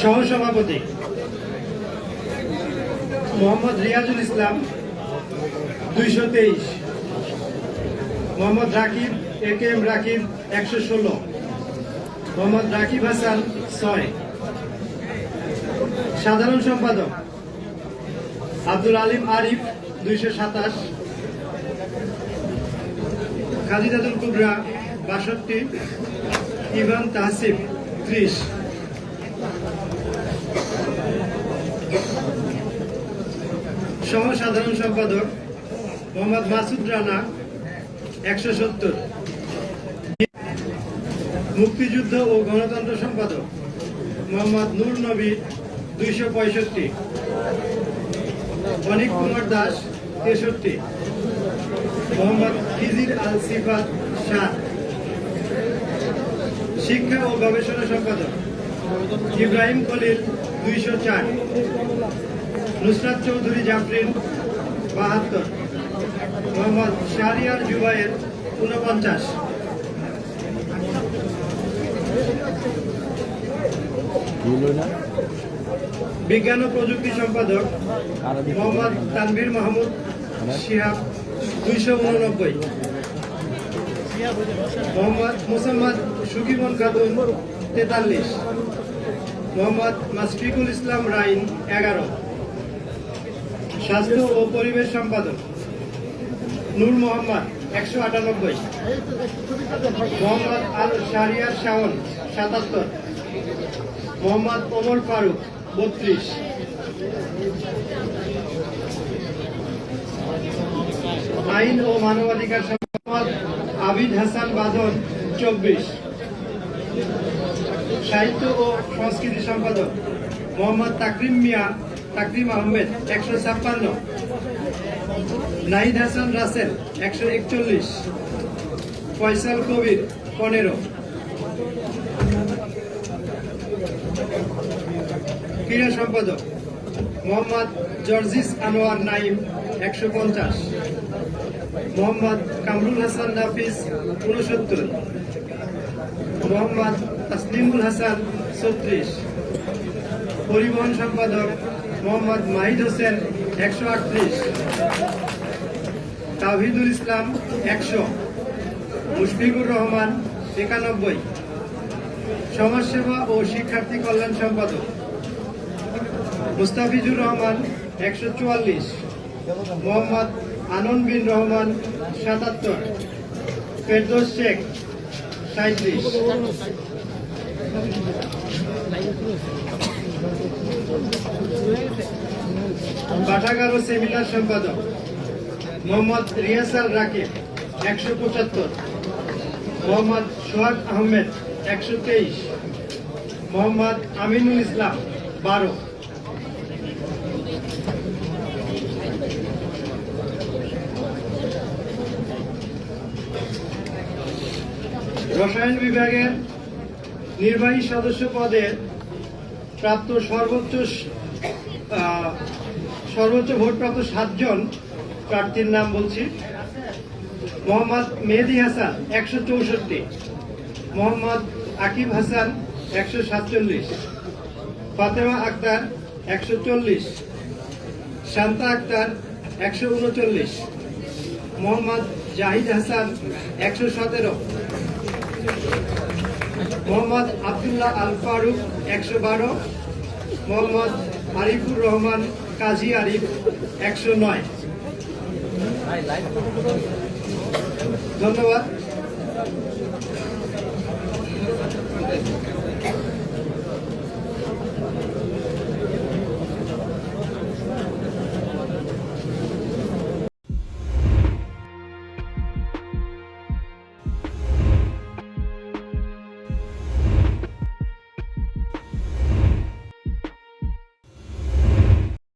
সহসভাপতি মোহাম্মদ রিয়াজুল ইসলাম 223, মোহাম্মদ রাকিব একেএম রাকিব 116, মোহাম্মদ রাকিব হাসান 6। সাধারণ সম্পাদক আব্দুল আলিম আরিফ 227, খাদিজাতুল কুবরা 62, ইভান তাহসিফ 30। সহ সাধারণ সম্পাদক মোহাম্মদ মাসুদ রানা 170, মুক্তিযুদ্ধ ও গণতন্ত্র সম্পাদক মোহাম্মদ নূর নবী 265, অনিক কুমার দাস 63, মোহাম্মদ খিজির আল সিফাত 7। শিক্ষা ও গবেষণা সম্পাদক ইব্রাহিম খলিল 204, নুসরাত চৌধুরী জাফরিন 72, মোহাম্মদ শাহরিয়ার জুবায়ের 49। বিজ্ঞান ও প্রযুক্তি সম্পাদক মোহাম্মদ তানভীর মাহমুদ শিহাব 289, মোহাম্মদ মুসাম্মদ সুকিমন খাতুন 43, মোহাম্মদ মাসফিকুল ইসলাম রাইন 11। স্বাস্থ্য ও পরিবেশ সম্পাদক নূর মোহাম্মদ 198, মোহাম্মদ আল শাহরিয়ার শাওন 77, মোহাম্মদ ওমর ফারুক 32। আইন ও মানবাধিকার সম্পাদক আবিদ হাসান বাদন 24। সাহিত্য ও সংস্কৃতি সম্পাদক মোহাম্মদ তাকরিম আহমেদ 156, নাহিদ হাসান রাসেল 141, ফয়সাল কবির 15। ক্রীড়া সম্পাদক মোহাম্মদ জর্জিস আনোয়ার নাইম 150, মোহাম্মদ কামরুল হাসান নাফিস 69, মোহাম্মদ তাসলিমুল হাসান 36। পরিবহন সম্পাদক মোহাম্মদ মাহিদ হোসেন 138, তাওহিদুল ইসলাম 100, মুশফিকুর রহমান 91। সমাজসেবা ও শিক্ষার্থী কল্যাণ সম্পাদক মুস্তাফিজুর রহমান 144, মোহাম্মদ আনন বিন রহমান 77, ফেরদৌস শেখ 37। পাঠাগার ও সেমিনার সম্পাদক মোহাম্মদ রিয়াসাল রাকিব 175, মোহাম্মদ সোহাগ আহমেদ 123, মোহাম্মদ আমিনুল ইসলাম 12। রসায়ন বিভাগের নির্বাহী সদস্য পদে প্রাপ্ত সর্বোচ্চ ভোটপ্রাপ্ত 7 জন প্রার্থীর নাম বলছি। মোহাম্মদ মেহেদি হাসান 164, মোহাম্মদ আকিব হাসান 147, ফাতেমা আক্তার 140, শান্তা আক্তার 139, মোহাম্মদ জাহিদ হাসান 117, মোহাম্মদ আব্দুল্লাহ আল ফারুক 112, মোহাম্মদ আরিফুর রহমান কাজী আরিফ 109। ধন্যবাদ।